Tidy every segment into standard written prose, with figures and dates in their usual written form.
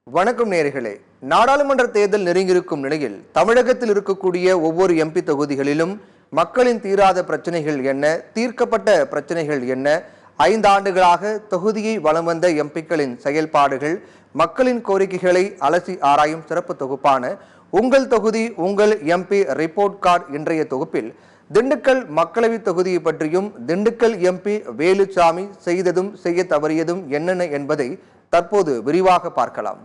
வணக்கம் நேயர்களே. நாடாளுமன்ற தேர்தல் நெருங்கியிருக்கும் நிலையில் தமிழகத்தில் இருக்கக்கூடிய ஒவ்வொரு எம்பி தொகுதிகளிலும் மக்களின் தீராத பிரச்சனைகள் என்ன, தீர்க்கப்பட்ட பிரச்சனைகள் என்ன, 5 ஆண்டுகளாக தொகுதியை வலம் வந்த எம்பிக்களின் செயல்பாடுகள், மக்களின் கோரிக்கைகளை அலசி ஆராயும் சிறப்பு தொகுப்பான உங்கள் தொகுதி உங்கள் எம்பி ரிப்போர்ட் கார்டு இன்றைய தொகுப்பில் திண்டுக்கல் மக்களவை தொகுதியை பற்றியும் திண்டுக்கல் எம்பி வேலுச்சாமி செய்ததும் செய்ய தவறியதும் என்னென்ன என்பதை தற்போது விரிவாக பார்க்கலாம்.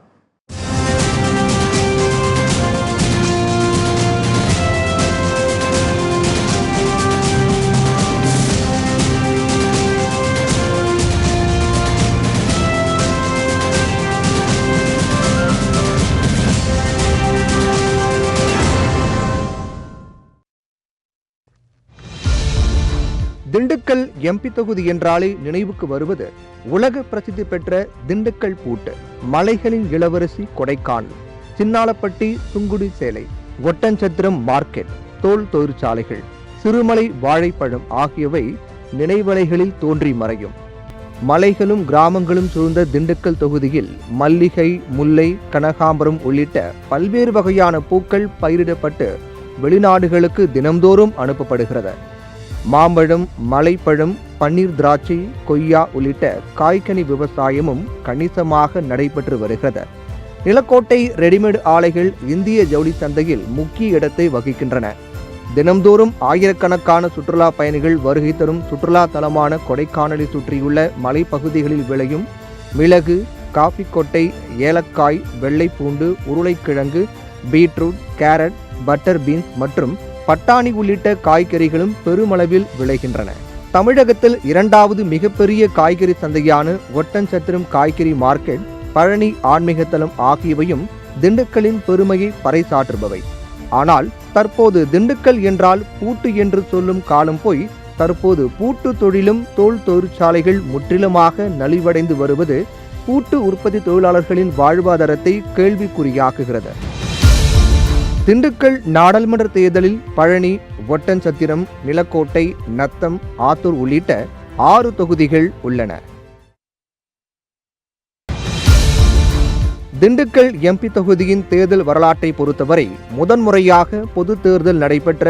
திண்டுக்கல் எம்பி தொகுதி என்றாலே நினைவுக்கு வருவது உலக பிரசித்தி பெற்ற திண்டுக்கல் பூட்டு, மலைகளின் இளவரசி கொடைக்கானல், சின்னாளப்பட்டி சுங்குடி சேலை, ஒட்டன்சத்திரம் மார்க்கெட், தோல் தொழிற்சாலைகள், சிறுமலை வாழைப்பழம் ஆகியவை நினைவலைகளில் தோன்றி மறையும். மலைகளும் கிராமங்களும் சூழ்ந்த திண்டுக்கல் தொகுதியில் மல்லிகை, முல்லை, கனகாம்பரம் உள்ளிட்ட பல்வேறு வகையான பூக்கள் பயிரிடப்பட்டு வெளிநாடுகளுக்கு தினம்தோறும் அனுப்பப்படுகிறது. மாம்பழம், மலைப்பழம், பன்னீர் திராட்சை, கொய்யா உள்ளிட்ட காய்கனி விவசாயமும் கணிசமாக நடைபெற்று வருகிறது. நிலக்கோட்டை ரெடிமேட் ஆலைகள் இந்திய ஜவுளி சந்தையில் முக்கிய இடத்தை வகிக்கின்றன. தினம்தோறும் ஆயிரக்கணக்கான சுற்றுலா பயணிகள் வருகை தரும் சுற்றுலா தலமான கொடைக்கானலை சுற்றியுள்ள மலைப்பகுதிகளில் விளையும் மிளகு, காஃபி கொட்டை, ஏலக்காய், வெள்ளைப்பூண்டு, உருளைக்கிழங்கு, பீட்ரூட், கேரட், பட்டர் பீன்ஸ் மற்றும் பட்டாணி உள்ளிட்ட காய்கறிகளும் பெருமளவில் விளைகின்றன. தமிழகத்தில் 2வது மிகப்பெரிய காய்கறி சந்தையான ஒட்டன்சத்திரம் காய்கறி மார்க்கெட், பழனி ஆன்மீக தலம் ஆகியவையும் திண்டுக்கலின் பெருமையை பறைசாற்றுபவை. ஆனால் தற்போது திண்டுக்கல் என்றால் பூட்டு என்று சொல்லும் காலம் போய் தற்போது பூட்டு தொழிலும் தோல் தொழிற்சாலைகள் முற்றிலுமாக நலிவடைந்து வருவது பூட்டு உற்பத்தி தொழிலாளர்களின் வாழ்வாதாரத்தை கேள்விக்குறியாக்குகிறது. திண்டுக்கல் நாடாளுமன்ற தேர்தலில் பழனி, ஒட்டன்சத்திரம், நிலக்கோட்டை, நத்தம், ஆத்தூர் உள்ளிட்ட 6 தொகுதிகள் உள்ளன. திண்டுக்கல் எம்பி தொகுதியின் தேர்தல் வரலாற்றை பொறுத்தவரை முதன்முறையாக பொது தேர்தல் நடைபெற்ற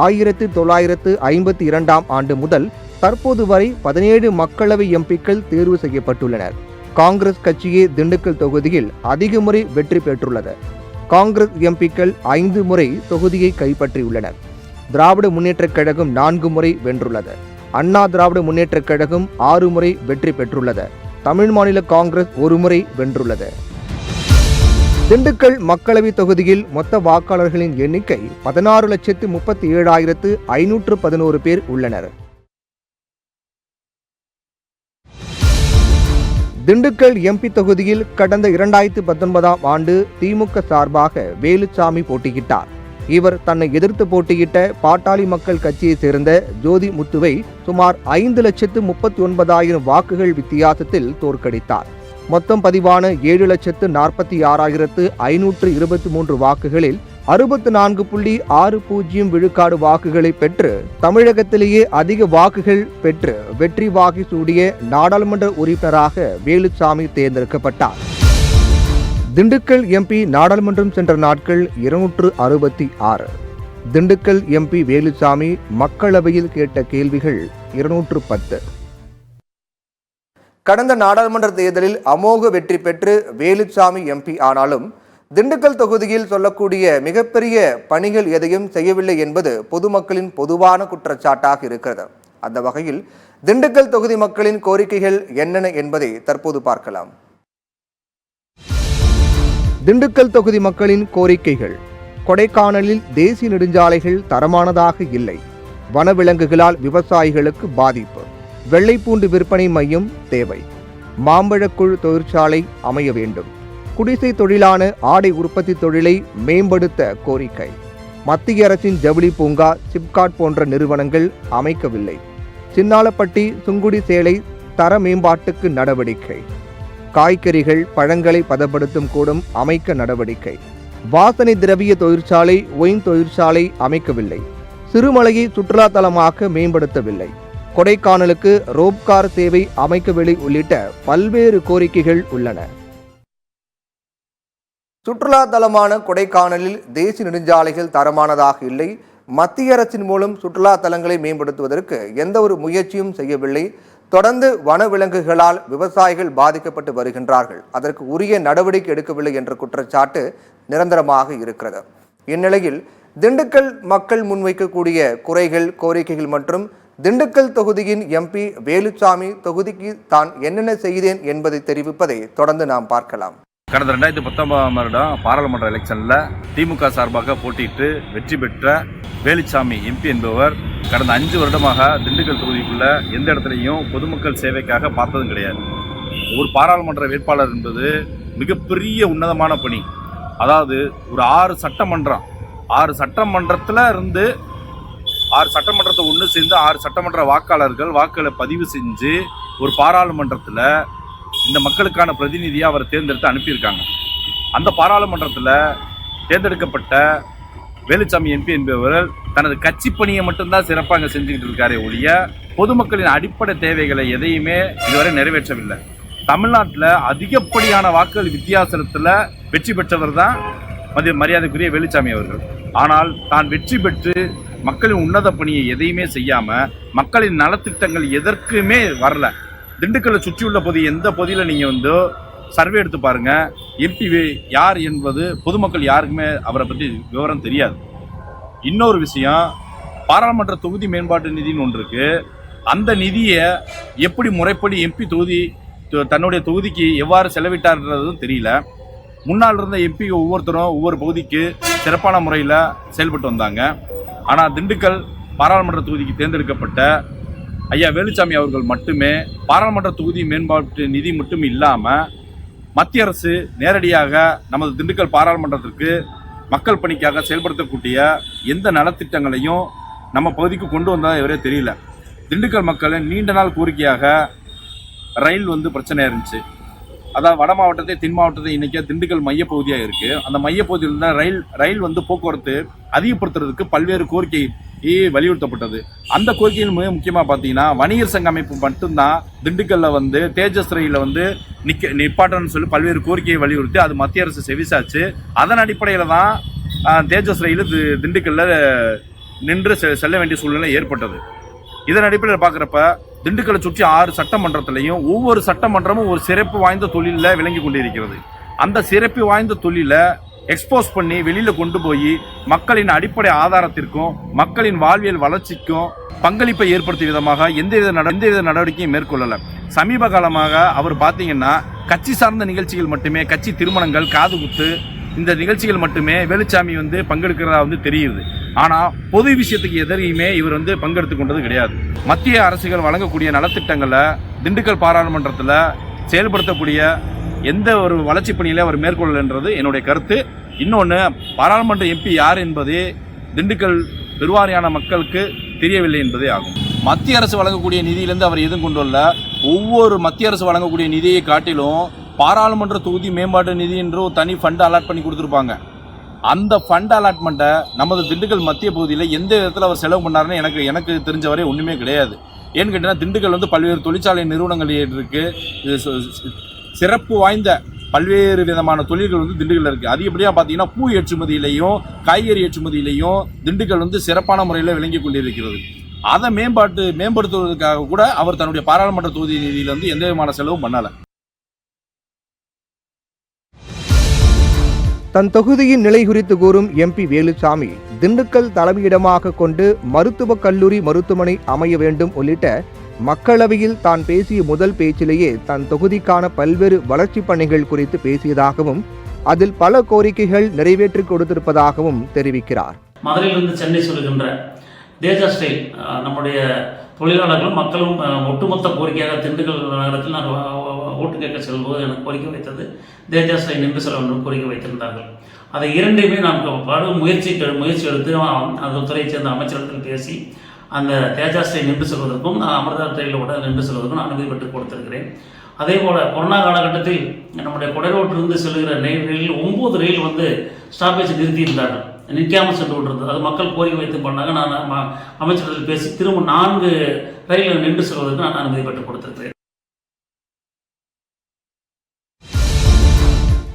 1952ஆம் ஆண்டு முதல் தற்போது வரை 17 மக்களவை எம்பிக்கள் தேர்வு செய்யப்பட்டுள்ளனர். காங்கிரஸ் கட்சியே திண்டுக்கல் தொகுதியில் அதிக முறை வெற்றி பெற்றுள்ளது. காங்கிரஸ் எம்பிக்கள் 5 முறை தொகுதியை கைப்பற்றியுள்ளனர். திராவிட முன்னேற்றக் கழகம் 4 முறை வென்றுள்ளது. அண்ணா திராவிட முன்னேற்றக் கழகம் 6 முறை வெற்றி பெற்றுள்ளது. தமிழ் மாநில காங்கிரஸ் 1 முறை வென்றுள்ளது. திண்டுக்கல் மக்களவை தொகுதியில் மொத்த வாக்காளர்களின் எண்ணிக்கை 16,37,511 பேர் உள்ளனர். திண்டுக்கல் எம்பி தொகுதியில் கடந்த 2019ஆம் ஆண்டு திமுக சார்பாக வேலுச்சாமி போட்டியிட்டார். இவர் தன்னை எதிர்த்து போட்டியிட்ட பாட்டாளி மக்கள் கட்சியைச் சேர்ந்த ஜோதி முத்துவை சுமார் 5,39,000 வாக்குகள் வித்தியாசத்தில் தோற்கடித்தார். மொத்தம் பதிவான 7,46,523 வாக்குகளில் 64.60 விழுக்காடு வாக்குகளை பெற்று தமிழகத்திலேயே அதிக வாக்குகள் பெற்று வெற்றி வாகை சூடிய நாடாளுமன்ற உறுப்பினராக வேலுச்சாமி தேர்ந்தெடுக்கப்பட்டார். திண்டுக்கல் எம்பி நாடாளுமன்றம் சென்ற நாட்கள் 266. திண்டுக்கல் எம்பி வேலுச்சாமி மக்களவையில் கேட்ட கேள்விகள் 210. கடந்த நாடாளுமன்ற தேர்தலில் அமோக வெற்றி பெற்று வேலுச்சாமி எம்பி ஆனாலும் திண்டுக்கல் தொகுதியில் சொல்லக்கூடிய மிகப்பெரிய பணிகள் எதையும் செய்யவில்லை என்பது பொதுமக்களின் பொதுவான குற்றச்சாட்டாக இருக்கிறது. அந்த வகையில் திண்டுக்கல் தொகுதி மக்களின் கோரிக்கைகள் என்னென்ன என்பதை தற்போது பார்க்கலாம். திண்டுக்கல் தொகுதி மக்களின் கோரிக்கைகள்: கொடைக்கானலில் தேசிய நெடுஞ்சாலைகள் தரமானதாக இல்லை. வனவிலங்குகளால் விவசாயிகளுக்கு பாதிப்பு. வெள்ளைப்பூண்டு விற்பனை மையம் தேவை. மாம்பழக்குழு தொழிற்சாலை அமைய வேண்டும். குடிசை தொழிலான ஆடை உற்பத்தி தொழிலை மேம்படுத்த கோரிக்கை. மத்திய அரசின் ஜவுளி பூங்கா, சிப்காட் போன்ற நிறுவனங்கள் அமைக்கவில்லை. சின்னாளப்பட்டி சுங்குடி சேலை தர மேம்பாட்டுக்கு நடவடிக்கை. காய்கறிகள், பழங்களை பதப்படுத்தும் கூடம் அமைக்க நடவடிக்கை. வாசனை திரவிய தொழிற்சாலை, ஒயின் தொழிற்சாலை அமைக்கவில்லை. சிறுமலையை சுற்றுலா தலமாக மேம்படுத்தவில்லை. கொடைக்கானலுக்கு ரோப்கார் சேவை அமைக்கவில்லை உள்ளிட்ட பல்வேறு கோரிக்கைகள் உள்ளன. சுற்றுலா தலமான கொடைக்கானலில் தேசிய நெடுஞ்சாலைகள் தரமானதாக இல்லை. மத்திய அரசின் மூலம் சுற்றுலா தலங்களை மேம்படுத்துவதற்கு எந்த ஒரு முயற்சியும் செய்யவில்லை. தொடர்ந்து வனவிலங்குகளால் விவசாயிகள் பாதிக்கப்பட்டு வருகின்றார்கள். அதற்கு உரிய நடவடிக்கை எடுக்கவில்லை என்ற குற்றச்சாட்டு நிரந்தரமாக இருக்கிறது. இந்நிலையில் திண்டுக்கல் மக்கள் முன்வைக்கக்கூடிய குறைகள், கோரிக்கைகள் மற்றும் திண்டுக்கல் தொகுதியின் எம்பி வேலுச்சாமி தொகுதிக்கு தான் என்னென்ன செய்தேன் என்பதை தெரிவிப்பதை தொடர்ந்து நாம் பார்க்கலாம். கடந்த 2019 வருடம் பாராளுமன்ற எலெக்ஷனில் திமுக சார்பாக போட்டியிட்டு வெற்றி பெற்ற வேலுச்சாமி எம்பி என்பவர் கடந்த 5 வருடமாக திண்டுக்கல் தொகுதிக்குள்ள எந்த இடத்துலையும் பொதுமக்கள் சேவைக்காக பார்த்ததும் கிடையாது. ஒரு பாராளுமன்ற வேட்பாளர் என்பது மிகப்பெரிய உன்னதமான பணி. அதாவது ஒரு 6 சட்டமன்றத்தில் இருந்து 6 சட்டமன்றத்தை ஒன்று சேர்ந்து 6 சட்டமன்ற வாக்குகளை பதிவு செஞ்சு ஒரு பாராளுமன்றத்தில் இந்த மக்களுக்கான பிரதிநிதியாக அவரை தேர்ந்தெடுத்து அனுப்பியிருக்காங்க. அந்த பாராளுமன்றத்தில் தேர்ந்தெடுக்கப்பட்ட வேலுச்சாமி எம்பி என்பவர் தனது கட்சி பணியை மட்டும்தான் சிறப்பாக செஞ்சுக்கிட்டு இருக்காரே ஒழிய பொதுமக்களின் அடிப்படை தேவைகளை எதையுமே இதுவரை நிறைவேற்றவில்லை. தமிழ்நாட்டில் அதிகப்படியான வாக்குகள் வித்தியாசத்தில் வெற்றி பெற்றவர் தான் மரியாதைக்குரிய வேலுச்சாமி அவர்கள். ஆனால் தான் வெற்றி பெற்று மக்களின் உன்னத பணியை எதையுமே செய்யாமல் மக்களின் நலத்திட்டங்கள் எதற்குமே வரல. திண்டுக்கல்லை சுற்றியுள்ள பகுதி எந்த பகுதியில் நீங்கள் சர்வே எடுத்து பாருங்கள், எம்பி யார் என்பது பொதுமக்கள் யாருக்குமே அவரை பற்றி விவரம் தெரியாது. இன்னொரு விஷயம், பாராளுமன்ற தொகுதி மேம்பாட்டு நிதின்னு ஒன்று இருக்குது. அந்த நிதியை எப்படி முறைப்படி எம்பி தொகுதி தன்னுடைய தொகுதிக்கு எவ்வாறு செலவிட்டார்ன்றதும் தெரியல. முன்னால் இருந்த எம்பி ஒவ்வொருத்தரும் ஒவ்வொரு பகுதிக்கு சிறப்பான முறையில் செயல்பட்டு வந்தாங்க. ஆனால் திண்டுக்கல் பாராளுமன்ற தொகுதிக்கு தேர்ந்தெடுக்கப்பட்ட ஐயா வேலுச்சாமி அவர்கள் மட்டுமே பாராளுமன்ற தொகுதி மேம்பாட்டு நிதி மட்டும் இல்லாமல் மத்திய அரசு நேரடியாக நமது திண்டுக்கல் பாராளுமன்றத்திற்கு மக்கள் பணிக்காக செயல்படுத்தக்கூடிய எந்த நலத்திட்டங்களையும் நம்ம பகுதிக்கு கொண்டு வந்தால் இவரே தெரியல. திண்டுக்கல் மக்களின் நீண்ட நாள் கோரிக்கையாக ரயில் பிரச்சனையாக இருந்துச்சு. அதாவது வட மாவட்டத்தை தென் மாவட்டத்தை இன்றைக்கி திண்டுக்கல் மையப்பகுதியாக இருக்குது. அந்த மையப்பகுதியில் தான் ரயில் போக்குவரத்து அதிகப்படுத்துறதுக்கு பல்வேறு கோரிக்கை வலியுறுத்தப்பட்டது. அந்த கோரிக்கையில் மிக முக்கியமாக பார்த்தீங்கன்னா வணிகர் சங்க அமைப்பு மட்டும்தான் திண்டுக்கல்ல தேஜஸ் ரயிலில் நிப்பாட்டணும்னு சொல்லி பல்வேறு கோரிக்கையை வலியுறுத்தி அது மத்திய அரசு செவிசாச்சு. அதன் அடிப்படையில் தான் தேஜஸ் ரயில் திண்டுக்கல்ல நின்று செல்ல வேண்டிய சூழ்நிலை ஏற்பட்டது. இதன் அடிப்படையில் பார்க்குறப்ப திண்டுக்கல்லை சுற்றி 6 சட்டமன்றத்திலையும் ஒவ்வொரு சட்டமன்றமும் ஒரு சிறப்பு வாய்ந்த தொழிலில் விளங்கி கொண்டிருக்கிறது. அந்த சிறப்பு வாய்ந்த தொழிலை எக்ஸ்போஸ் பண்ணி வெளியில் கொண்டு போய் மக்களின் அடிப்படை ஆதாரத்திற்கும் மக்களின் வாழ்வியல் வளர்ச்சிக்கும் பங்களிப்பை ஏற்படுத்திய விதமாக எந்தவித நடவடிக்கையும் மேற்கொள்ளலை. சமீப காலமாக அவர் பார்த்தீங்கன்னா கட்சி சார்ந்த நிகழ்ச்சிகள் மட்டுமே, கட்சி திருமணங்கள், காதுகுத்து இந்த நிகழ்ச்சிகள் மட்டுமே வேலுச்சாமி பங்கெடுக்கிறதா தெரியுது. ஆனால் பொது விஷயத்துக்கு எதிரையுமே இவர் பங்கெடுத்து கொண்டது கிடையாது. மத்திய அரசுகள் வழங்கக்கூடிய நலத்திட்டங்களை திண்டுக்கல் பாராளுமன்றத்தில் செயல்படுத்தக்கூடிய எந்த ஒரு வளர்ச்சி பணியிலே அவர் மேற்கொள்ளன்றது என்னுடைய கருத்து. இன்னொன்று, பாராளுமன்ற எம்பி யார் என்பதே திண்டுக்கல் பெருவாரியான மக்களுக்கு தெரியவில்லை என்பதே ஆகும். மத்திய அரசு வழங்கக்கூடிய நிதியிலேருந்து அவர் எதுவும் கொண்டு வரல. ஒவ்வொரு மத்திய அரசு வழங்கக்கூடிய நிதியை காட்டிலும் பாராளுமன்ற தொகுதி மேம்பாட்டு நிதி என்று ஒரு தனி ஃபண்ட் அலாட் பண்ணி கொடுத்துருப்பாங்க. அந்த ஃபண்ட் அலாட்மெண்ட்டை நமது திண்டுக்கல் மத்திய பகுதியில் எந்த விதத்தில் அவர் செலவு பண்ணாருன்னு எனக்கு தெரிஞ்ச வரை ஒன்றுமே கிடையாது. ஏன்னு கேட்டீங்கன்னா திண்டுக்கல் பல்வேறு தொழிற்சாலை நிறுவனங்கள் இருக்குது. சிறப்பு வாய்ந்த பல்வேறு விதமான தொழில்கள் திண்டுக்கல்ல இருக்குது. அதிகப்படியாக பார்த்தீங்கன்னா பூ ஏற்றுமதியிலையும் காய்கறி ஏற்றுமதியிலையும் திண்டுக்கல் சிறப்பான முறையில் விளங்கி கொண்டிருக்கிறது. அதை மேம்படுத்துவதற்காக கூட அவர் தன்னுடைய பாராளுமன்ற தொகுதி நிதியிலிருந்து எந்த விதமான செலவும் பண்ணலை. தன் தொகுதியின் நிலை குறித்து கூறும் எம்பி வேலுச்சாமி, திண்டுக்கல் தலைமையிடமாக கொண்டு மருத்துவக் கல்லூரி, மருத்துவமனை அமைய வேண்டும் உள்ளிட்ட மக்களவையில் தான் பேசிய முதல் பேச்சிலேயே தன் தொகுதிக்கான பல்வேறு வளர்ச்சி பணிகள் குறித்து பேசியதாகவும் அதில் பல கோரிக்கைகள் நிறைவேற்றி கொடுத்திருப்பதாகவும் தெரிவிக்கிறார். மதுரையிலிருந்து சென்னை சொல்லுகின்ற தேஜா ஸ்டைல் நம்முடைய தொழிலாளர்களும் மக்களும் ஒட்டுமொத்த கோரிக்கையாக திண்டுக்கல் நகரத்தில் நான் ஓட்டு கேட்க செல்லும்போது எனக்கு கோரிக்கை வைத்தது தேஜா ஸ்டைல் நின்று செல்ல வேண்டும் கோரிக்கை வைத்திருந்தார்கள். அதை இரண்டையுமே நான் பல முயற்சி எடுத்து அந்த துறையைச் சேர்ந்த அமைச்சரிடத்தில் பேசி அந்த தேஜா ஸ்டைல் நின்று செல்வதற்கும் அமிர்தா ரயிலில் கூட நின்று செல்வதற்கும் நான் அனுமதி பெற்று கொடுத்திருக்கிறேன். அதே போல் கொரோனா காலகட்டத்தில் நம்முடைய கொடைரோட்டிலிருந்து செல்கிற ரயில் 9 ரயில் ஸ்டாப்பேஜ் நிறுத்தியிருந்தார்கள், நிற்காமல் சென்று கொண்டிருந்தது. அது மக்கள் கோரிக்கை வைத்து பண்ணாங்க. நான் அமைச்சரிடத்தில் பேசி திரும்ப 4 ரயிலில் நின்று செல்வதற்கு நான் அனுமதி பெற்று கொடுத்திருக்கிறேன்.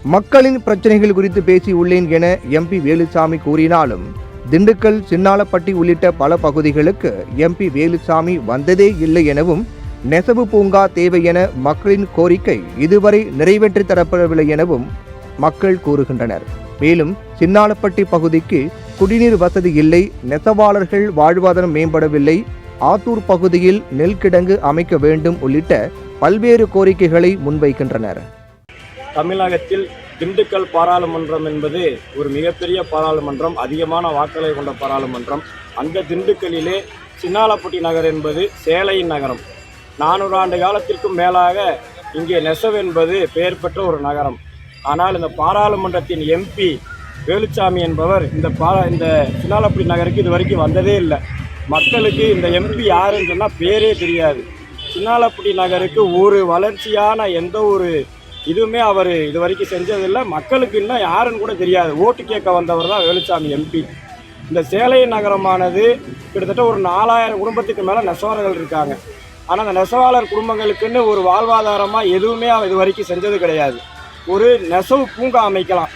மக்களின் பிரச்சனைகள் குறித்து பேசியுள்ளேன் என எம்பி வேலுசாமி கூறினாலும் திண்டுக்கல், சின்னாளப்பட்டி உள்ளிட்ட பல பகுதிகளுக்கு எம்பி வேலுசாமி வந்ததே இல்லை எனவும், நெசவு பூங்கா தேவை என மக்களின் கோரிக்கை இதுவரை நிறைவேற்றி தரப்படவில்லை எனவும் மக்கள் கூறுகின்றனர். மேலும் சின்னாளப்பட்டி பகுதிக்கு குடிநீர் வசதி இல்லை, நெசவாளர்கள் வாழ்வாதாரம் மேம்படவில்லை, ஆத்தூர் பகுதியில் நெல் கிடங்கு அமைக்க வேண்டும் உள்ளிட்ட பல்வேறு கோரிக்கைகளை முன்வைக்கின்றனர். தமிழகத்தில் திண்டுக்கல் பாராளுமன்றம் என்பது ஒரு மிகப்பெரிய பாராளுமன்றம், அதிகமான வாக்களை கொண்ட பாராளுமன்றம். அந்த திண்டுக்கல்லிலே சின்னாளப்பட்டி நகர் என்பது சேலையின் நகரம். 400 ஆண்டு காலத்திற்கும் மேலாக இங்கே நெசவு என்பது பெயர் பெற்ற ஒரு நகரம். ஆனால் இந்த பாராளுமன்றத்தின் எம்பி வேலுச்சாமி என்பவர் இந்த சின்னாளப்பட்டி நகருக்கு இது வரைக்கும் வந்ததே இல்லை. மக்களுக்கு இந்த எம்பி யாருன்னு சொன்னால் பேரே தெரியாது. சின்னாளப்பட்டி நகருக்கு ஒரு வளர்ச்சியான எந்த ஒரு இதுவுமே அவர் இது வரைக்கும் செஞ்சதில்லை. மக்களுக்கு இன்னும் யாருன்னு கூட தெரியாது. ஓட்டு கேட்க வந்தவர் தான் வேலுச்சாமி எம்பி. இந்த சேலை நகரமானது கிட்டத்தட்ட ஒரு 4000 குடும்பத்துக்கு மேலே நெசவாளர்கள் இருக்காங்க. ஆனால் அந்த நெசவாளர் குடும்பங்களுக்குன்னு ஒரு வாழ்வாதாரமாக எதுவுமே இது வரைக்கும் செஞ்சது கிடையாது. ஒரு நெசவு பூங்கா அமைக்கலாம்.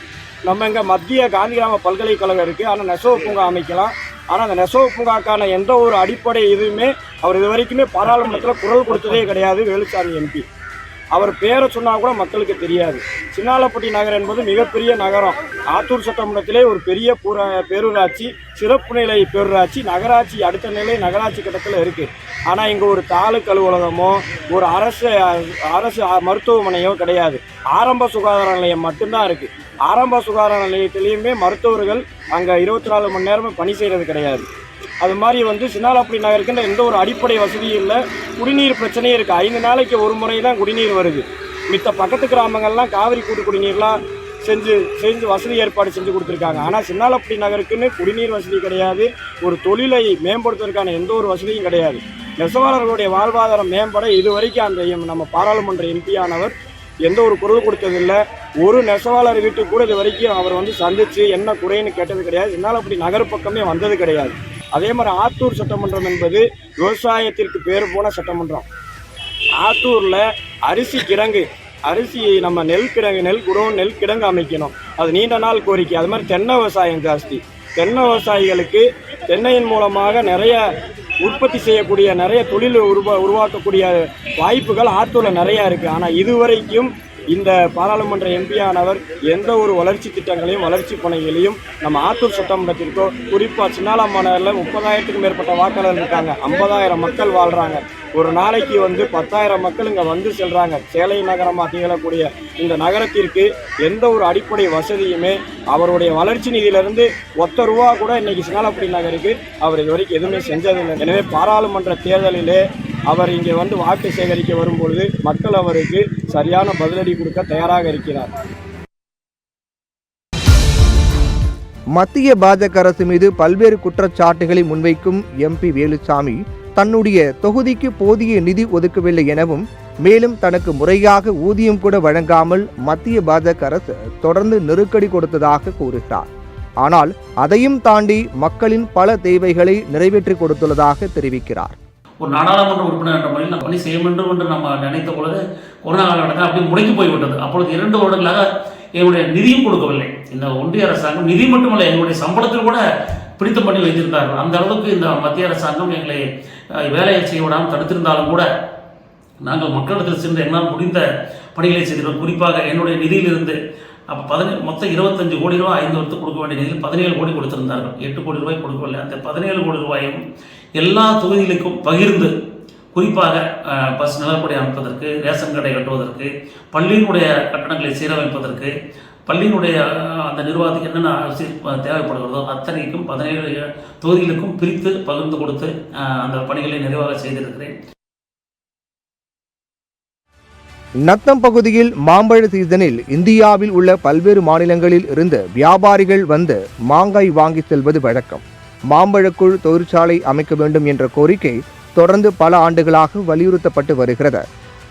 நம்ம இங்கே மத்திய காந்தி கிராம பல்கலைக்கழகம் இருக்குது, ஆனால் நெசவு பூங்கா அமைக்கலாம். ஆனால் அந்த நெசவு பூங்காக்கான எந்த ஒரு அடிப்படை இதுவுமே அவர் இது வரைக்குமே பாராளுமன்றத்தில் குரல் கொடுத்ததே கிடையாது வேலுச்சாமி எம்பி. அவர் பேரை சொன்னால் கூட மக்களுக்கு தெரியாது. சின்னாளப்பட்டி நகர் என்பது மிகப்பெரிய நகரம். ஆத்தூர் சட்டமன்றத்திலே ஒரு பெரிய பேரூராட்சி, சிறப்பு நிலை பேரூராட்சி, நகராட்சி அடுத்த நிலை நகராட்சி கட்டத்தில் இருக்குது. ஆனால் இங்கே ஒரு தாலுக் அலுவலகமோ ஒரு அரசு மருத்துவமனையோ கிடையாது. ஆரம்ப சுகாதார நிலையம் மட்டும்தான் இருக்குது. ஆரம்ப சுகாதார நிலையத்திலையுமே மருத்துவர்கள் அங்கே 24 மணி நேரமும் பணி செய்கிறது கிடையாது. அது மாதிரி சின்னாளப்பட்டி நகருக்குன்ற எந்த ஒரு அடிப்படை வசதியும் இல்லை. குடிநீர் பிரச்சனையும் இருக்குது. 5 நாளைக்கு ஒரு முறை தான் குடிநீர் வருது. மித்த பக்கத்து கிராமங்கள்லாம் காவிரி கூட்டு குடிநீர்லாம் செஞ்சு வசதி ஏற்பாடு செஞ்சு கொடுத்துருக்காங்க. ஆனால் சின்னாளப்பட்டி நகருக்குன்னு குடிநீர் வசதி கிடையாது. ஒரு தொழிலை மேம்படுத்துவதற்கான எந்த ஒரு வசதியும் கிடையாது. நெசவாளர்களுடைய வாழ்வாதாரம் மேம்பட இது வரைக்கும் அந்த நம்ம பாராளுமன்ற எம்பியானவர் எந்த ஒரு குரல் கொடுத்ததில்லை. ஒரு நெசவாளர் வீட்டுக்கு கூட இது வரைக்கும் அவர் சந்தித்து என்ன குறைன்னு கேட்டது கிடையாது. சின்னாளப்பட்டி நகர் பக்கமே வந்தது கிடையாது. அதே மாதிரி ஆத்தூர் சட்டமன்றம் என்பது விவசாயத்திற்கு பேர் போன சட்டமன்றம். ஆத்தூரில் அரிசி நம்ம நெல் கிடங்கு அமைக்கணும். அது நீண்ட நாள் கோரிக்கை. அது மாதிரி தென்னை விவசாயம் ஜாஸ்தி. தென்னை விவசாயிகளுக்கு தென்னையின் மூலமாக நிறைய உற்பத்தி செய்யக்கூடிய நிறைய தொழில் உருவாக்கக்கூடிய வாய்ப்புகள் ஆத்தூரில் நிறையா இருக்குது. ஆனால் இதுவரைக்கும் இந்த பாராளுமன்ற எம்பியானவர் எந்த ஒரு வளர்ச்சி திட்டங்களையும் வளர்ச்சி பணிகளையும் நம்ம ஆத்தூர் சட்டமன்றத்திற்கோ, குறிப்பாக சின்னாளமாநகரில் 30,000க்கும் மேற்பட்ட வாக்காளர் இருக்காங்க. 50,000 மக்கள் வாழ்கிறாங்க. ஒரு நாளைக்கு 10,000 மக்கள் இங்கே செல்கிறாங்க. சேலை நகரமாக திகழக்கூடிய இந்த நகரத்திற்கு எந்த ஒரு அடிப்படை வசதியுமே அவருடைய வளர்ச்சி நிதியிலிருந்து ₹1 கூட இன்றைக்கி சின்னாளப்பட்டி நகருக்கு அவர் இது வரைக்கும் எதுவுமே செஞ்சதில்லை. எனவே பாராளுமன்ற தேர்தலிலே அவர் இங்கே வாக்கு சேகரிக்க வரும்பொழுது மக்கள் அவருக்கு சரியான பதிலடி கொடுக்க தயாராக இருக்கிறார். மத்திய பாஜக அரசு மீது பல்வேறு குற்றச்சாட்டுகளை முன்வைக்கும் எம்பி வேலுச்சாமி தன்னுடைய தொகுதிக்கு போதிய நிதி ஒதுக்கவில்லை எனவும், மேலும் தனக்கு முறையாக ஊதியம் கூட வழங்காமல் மத்திய பாஜக அரசு தொடர்ந்து நெருக்கடி கொடுத்ததாக கூறுகிறார். ஆனால் அதையும் தாண்டி மக்களின் பல தேவைகளை நிறைவேற்றி கொடுத்துள்ளதாக தெரிவிக்கிறார். ஒரு நாடாளுமன்ற உறுப்பினர் என்ற முறையில் பணி செய்ய வேண்டும் என்று நம்ம நினைத்த பொழுது கொரோனா காலகட்டத்தில் அப்படி முடங்கி போய்விட்டது. அப்பொழுது 2 வருடங்களாக எங்களுடைய நிதியும் கொடுக்கவில்லை. இந்த ஒன்றிய அரசாங்கம் நிதி மட்டுமல்ல, எங்களுடைய சம்பளத்தில் கூட பிடித்தம் பண்ணி வைத்திருந்தார்கள். அந்த அளவுக்கு இந்த மத்திய அரசாங்கம் எங்களை வேலையை செய்ய விடாமல் தடுத்திருந்தாலும் கூட நாங்கள் மக்களிடத்தில் சென்று என்னால் முடிந்த பணிகளை செய்திருக்கிறோம். குறிப்பாக என்னுடைய நிதியிலிருந்து அப்போ மொத்தம் 25 கோடி ரூபாய் 5 வருஷத்துக்கு கொடுக்க வேண்டிய நிதியில் 17 கோடி கொடுத்திருந்தார்கள். 8 கோடி ரூபாய் கொடுக்கவில்லை. அந்த 17 கோடி ரூபாயும் எல்லா தொகுதிகளுக்கும் பகிர்ந்து, குறிப்பாக பஸ் நிலப்படி அமைப்பதற்கு, ரேஷன் கடை கட்டுவதற்கு, பள்ளியினுடைய கட்டணங்களை சீரமைப்பதற்கு, பள்ளியினுடைய அந்த நிர்வாகத்துக்கு என்னென்ன தேவைப்படுகிறதோ அத்தனைக்கும் 17 தொகுதிகளுக்கும் பிரித்து பகிர்ந்து கொடுத்து அந்த பணிகளை நிறைவாக செய்திருக்கிறேன். நத்தம் பகுதியில் மாம்பழ சீசனில் இந்தியாவில் உள்ள பல்வேறு மாநிலங்களில் இருந்து வியாபாரிகள் வந்து மாங்காய் வாங்கி செல்வது வழக்கம். மாம்பழக்குள் தொழிற்சாலை அமைக்க வேண்டும் என்ற கோரிக்கை தொடர்ந்து பல ஆண்டுகளாக வலியுறுத்தப்பட்டு வருகிறது.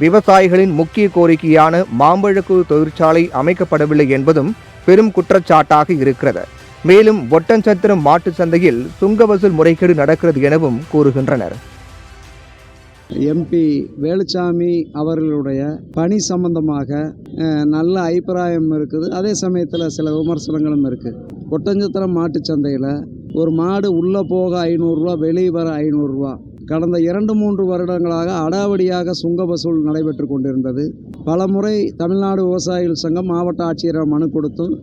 விவசாயிகளின் முக்கிய கோரிக்கையான மாம்பழக்குள் தொழிற்சாலை அமைக்கப்படவில்லை என்பதும் பெரும் குற்றச்சாட்டாக இருக்கிறது. மேலும் ஒட்டன்சத்திரம் மாட்டு சந்தையில் சுங்க வசூல் முறைகேடு நடக்கிறது எனவும் கூறுகின்றனர். எம்பி வேலுச்சாமி அவர்களுடைய பணி சம்பந்தமாக நல்ல அபிப்பிராயம் இருக்குது. அதே சமயத்தில் சில விமர்சனங்களும் இருக்குது. ஒட்டஞ்சத்திரம் மாட்டுச்சந்தையில் ஒரு மாடு உள்ளே போக 500 ரூபா, வெளியே வர 500 ரூபா. கடந்த 2-3 வருடங்களாக அடாவடியாக சுங்க வசூல் நடைபெற்று கொண்டிருந்தது. பலமுறை தமிழ்நாடு விவசாயிகள் சங்கம் மாவட்ட ஆட்சியரிடம் மனு கொடுத்தும்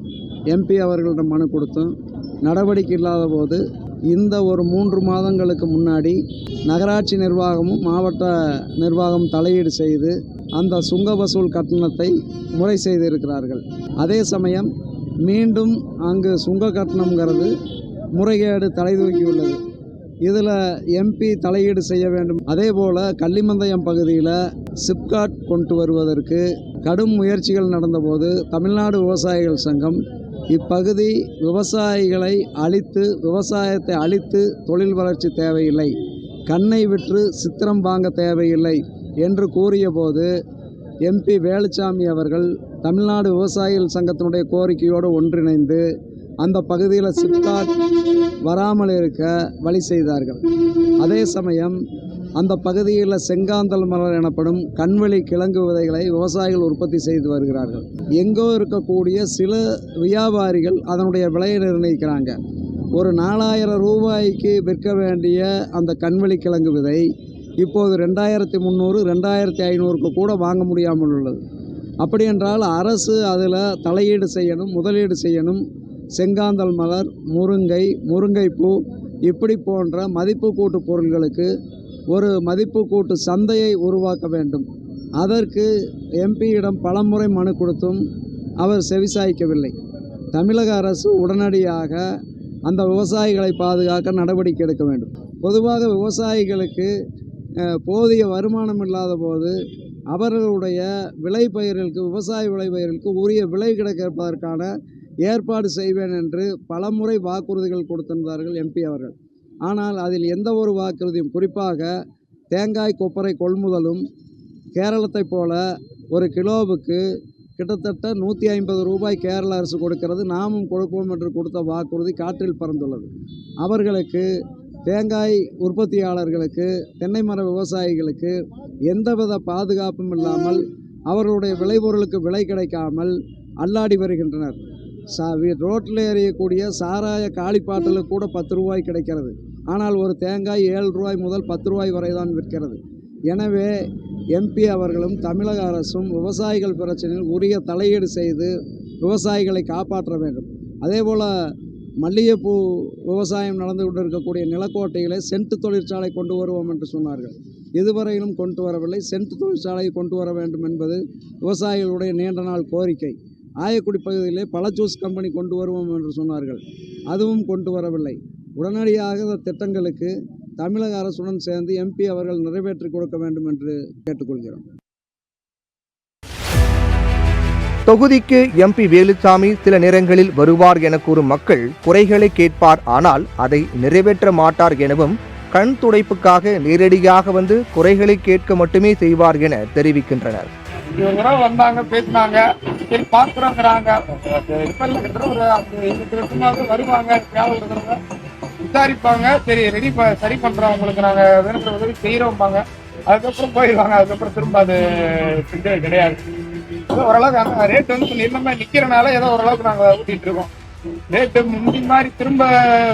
எம்பி அவர்களிடம் மனு கொடுத்தும் நடவடிக்கை இல்லாத போது இந்த ஒரு 3 மாதங்களுக்கு முன்னாடி நகராட்சி நிர்வாகமும் மாவட்ட நிர்வாகம் தலையீடு செய்து அந்த சுங்க வசூல் கட்டணத்தை முறை செய்திருக்கிறார்கள். அதே சமயம் மீண்டும் அங்கு சுங்க கட்டணங்கிறது முறைகேடு தலை தூக்கியுள்ளது. இதில் எம்பி தலையீடு செய்ய வேண்டும். அதே போல் கள்ளிமந்தயம் பகுதியில் சிப்காட் கொண்டு வருவதற்கு கடும் முயற்சிகள் நடந்தபோது தமிழ்நாடு விவசாயிகள் சங்கம் இப்பகுதி விவசாயிகளை அழித்து, விவசாயத்தை அழித்து தொழில் வளர்ச்சி தேவையில்லை, கண்ணை விற்று சித்திரம் வாங்க தேவையில்லை என்று கூறிய போது எம்பி வேலுச்சாமி அவர்கள் தமிழ்நாடு விவசாயிகள் சங்கத்தினுடைய கோரிக்கையோடு ஒன்றிணைந்து அந்த பகுதியில் சிப்காட் வராமல் இருக்க வழி செய்தார்கள். அதே சமயம் அந்த பகுதியில் செங்காந்தல் மலர் எனப்படும் கண்வெளி கிழங்கு விதைகளை விவசாயிகள் உற்பத்தி செய்து வருகிறார்கள். எங்கோ இருக்கக்கூடிய சில வியாபாரிகள் அதனுடைய விலையை நிர்ணயிக்கிறாங்க. ஒரு 4000 ரூபாய்க்கு விற்க வேண்டிய அந்த கண்வெளி கிழங்கு விதை இப்போது 2300, 2500க்கு கூட வாங்க முடியாமல் உள்ளது. அப்படி என்றால் அரசு அதில் தலையீடு செய்யணும், முதலீடு செய்யணும். செங்காந்தல் மலர், முருங்கைப்பூ இப்படி போன்ற மதிப்பு கூட்டு பொருட்களுக்கு ஒரு மதிப்பு கூட்டு சந்தையை உருவாக்க வேண்டும். அதற்கு எம்பியிடம் பலமுறை மனு கொடுத்தும் அவர் செவிசாய்க்கவில்லை. தமிழக அரசு உடனடியாக அந்த விவசாயிகளை பாதுகாக்க நடவடிக்கை எடுக்க வேண்டும். பொதுவாக விவசாயிகளுக்கு போதிய வருமானம் இல்லாத போது அவர்களுடைய விளைபயிர்களுக்கு, விவசாய விளைபயிர்களுக்கு உரிய விலை கிடைப்பதற்கான ஏற்பாடு செய்வேன் என்று பலமுறை வாக்குறுதிகள் கொடுத்திருந்தார்கள் எம்பி அவர்கள். ஆனால் அதில் எந்த ஒரு வாக்குறுதியும், குறிப்பாக தேங்காய் கொப்பரை கொள்முதலும் கேரளத்தை போல ஒரு கிலோவுக்கு கிட்டத்தட்ட 150 ரூபாய் கேரள அரசு கொடுக்கிறது, நாமும் கொடுப்போம் என்று கொடுத்த வாக்குறுதி காற்றில் பறந்துள்ளது. அவர்களுக்கு, தேங்காய் உற்பத்தியாளர்களுக்கு, தென்னை மர விவசாயிகளுக்கு எந்தவித பாதுகாப்பும் இல்லாமல் அவர்களுடைய விளைபொருளுக்கு விலை கிடைக்காமல் அல்லாடி வருகின்றனர். ரோட்டில் எறியக்கூடிய சாராய காலிப்பாட்டலுக்கு கூட 10 ரூபாய் கிடைக்கிறது. ஆனால் ஒரு தேங்காய் 7 ரூபாய் முதல் 10 ரூபாய் வரை தான் விற்கிறது. எனவே எம்பி அவர்களும் தமிழக அரசும் விவசாயிகள் பிரச்சனையில் உரிய தலையீடு செய்து விவசாயிகளை காப்பாற்ற வேண்டும். அதேபோல் மல்லிகைப்பூ விவசாயம் நடந்து கொண்டிருக்கக்கூடிய நிலக்கோட்டையிலே சென்ட் தொழிற்சாலை கொண்டு வருவோம் என்று சொன்னார்கள். இதுவரையிலும் கொண்டு வரவில்லை. சென்ட் தொழிற்சாலையை கொண்டு வர வேண்டும் என்பது விவசாயிகளுடைய நீண்ட நாள் கோரிக்கை. ஆயக்குடி பகுதியிலே பல ஜூஸ் கம்பெனி கொண்டு வருவோம் என்று சொன்னார்கள். அதுவும் கொண்டு வரவில்லை. உடனடியாக இந்த திட்டங்களுக்கு தமிழக அரசுடன் சேர்ந்து எம்பி அவர்கள் நிறைவேற்றி கொடுக்க வேண்டும் என்று கேட்டுக்கொள்கிறோம். தொகுதிக்கு எம்பி வேலுச்சாமி சில நேரங்களில் வருவார் என கூறும் மக்கள் குறைகளை கேட்பார், ஆனால் அதை நிறைவேற்ற மாட்டார் எனவும், கண் துடைப்புக்காக நேரடியாக வந்து குறைகளை கேட்க மட்டுமே செய்வார் என தெரிவிக்கின்றனர். இவங்க வந்தாங்க, பேசினாங்க, சரி பார்க்குறோங்கிறாங்க. ஒரு 8 வருஷமாவது வருவாங்க, தேவைப்படுறவங்க விசாரிப்பாங்க, சரி ரெடி சரி பண்ணுறோம், உங்களுக்கு நாங்கள் வேணுங்கிற உதவி செய்கிறோம்பாங்க. அதுக்கப்புறம் போயிடுவாங்க. அதுக்கப்புறம் திரும்ப அது செஞ்சது கிடையாது. ஏதோ ஓரளவுக்கு அந்த ரேட்டு வந்து நிர்ணயமாக நிற்கிறனால ஏதோ ஓரளவுக்கு நாங்கள் ஊட்டிகிட்டு இருக்கோம். ரேட்டு முந்தி மாதிரி திரும்ப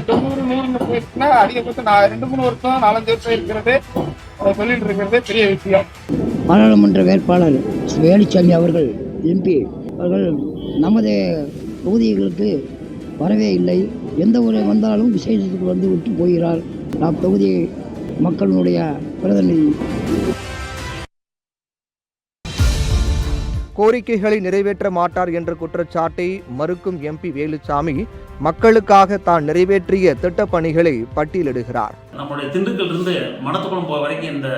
90, 100 போயிடுச்சுன்னா அதிகபட்சம் 2-3 வருஷம் 4-5 வருஷம் இருக்கிறது சொல்லிட்டு இருக்கிறதே பெரிய விஷயம். பாராளுமன்ற வேட்பாளர் வேலுச்சாமி அவர்கள், எம்பி அவர்கள் நமது தொகுதிகளுக்கு வரவே இல்லை. எந்த ஒரு வந்தாலும் விசேஷத்துக்கு வந்து விட்டு போகிறார். நாம் தொகுதி மக்களுடைய பிரதிநிதி. கோரிக்கைகளை நிறைவேற்ற மாட்டார் என்ற குற்றச்சாட்டை மறுக்கும் எம்பி வேலுச்சாமி மக்களுக்காக தான் நிறைவேற்றிய திட்டப்பணிகளை பட்டியலிடுகிறார். நம்முடைய திண்டுக்கல்லிருந்து மணத்துக்குளம் போக வரைக்கும் இந்த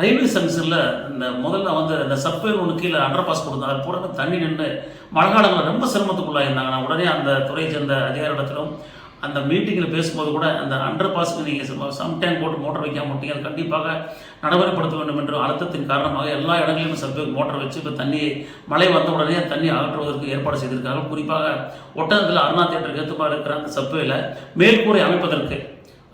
ரயில்வே ஜங்ஷனில் இந்த முதல்ல வந்து இந்த சப்வே ஒன்று கீழே அண்டர் பாஸ் கொடுத்தாங்க. அது பூரா தண்ணி நின்று மழை காலங்களில் ரொம்ப சிரமத்துக்குள்ளாக இருந்தாங்க. நான் உடனே அந்த துறையை சேர்ந்த அதிகாரிடத்திலும் அந்த மீட்டிங்கில் பேசும்போது கூட அந்த அண்டர் பாஸுக்கு நீங்கள் சம்டைம் போட்டு மோட்டர் வைக்காம விட்டீங்க, அது கண்டிப்பாக நடைமுறைப்படுத்த வேண்டும் என்று அழுத்தத்தின் காரணமாக எல்லா இடங்களிலும் சப்வே மோட்டர் வச்சு இப்போ தண்ணி மழை வந்த உடனே தண்ணி அகற்றுவதற்கு ஏற்பாடு செய்திருக்காங்க. குறிப்பாக ஒட்டகத்தில் அருணா தியேட்டருக்கு ஏற்றுமாறு இருக்கிற அந்த சப்வேல மேல்கூரை அமைப்பதற்கு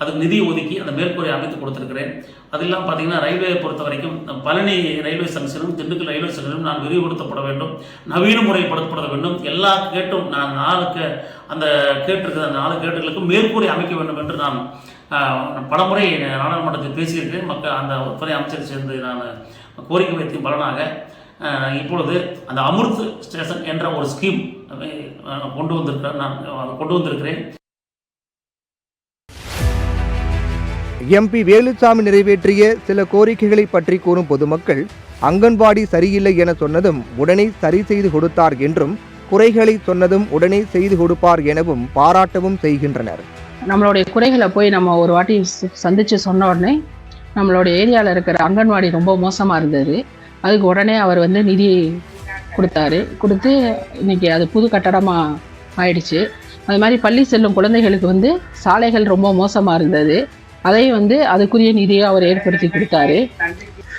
அதுக்கு நிதி ஒதுக்கி அந்த மேற்கூரை அமைத்து கொடுத்துருக்கிறேன். அதெல்லாம் பார்த்தீங்கன்னா ரயில்வேயை பொறுத்த வரைக்கும் பழனி ரயில்வே ஸ்டேஷனும் திண்டுக்கல் ரயில்வே ஸ்டேஷனும் நான் விரிவுபடுத்தப்பட வேண்டும், நவீன முறைப்படுத்தப்பட வேண்டும். எல்லா கேட்டும் நான் அந்த கேட்டிருக்கிற அந்த 4 கேட்டுகளுக்கும் மேற்கூரை அமைக்க வேண்டும் என்று நான் பலமுறை நாடாளுமன்றத்தில் பேசியிருக்கிறேன். அந்த துறை அமைச்சர் சேர்ந்து நான் கோரிக்கை வைத்த பலனாக இப்பொழுது அந்த அமிர்த் ஸ்டேஷன் என்ற ஒரு ஸ்கீம் கொண்டு வந்திருக்கிறேன். எம்பி வேலுச்சாமி நிறைவேற்றிய சில கோரிக்கைகளை பற்றி கூறும் பொதுமக்கள் அங்கன்வாடி சரியில்லை என சொன்னதும் உடனே சரி செய்து கொடுத்தார் என்றும், குறைகளை சொன்னதும் உடனே செய்து கொடுப்பார் எனவும் பாராட்டவும் செய்கின்றனர். நம்மளுடைய குறைகளை போய் நம்ம ஒரு வாட்டி சந்தித்து சொன்ன உடனே நம்மளோட ஏரியாவில் இருக்கிற அங்கன்வாடி ரொம்ப மோசமாக இருந்தது. அதுக்கு உடனே அவர் நிதி கொடுத்து இன்னைக்கு அது புது கட்டடமாக ஆயிடுச்சு. அது மாதிரி பள்ளி செல்லும் குழந்தைகளுக்கு சாலைகள் ரொம்ப மோசமாக இருந்தது. அதையும் அதுக்குரிய நிதியை அவர் ஏற்படுத்தி கொடுத்தாரு.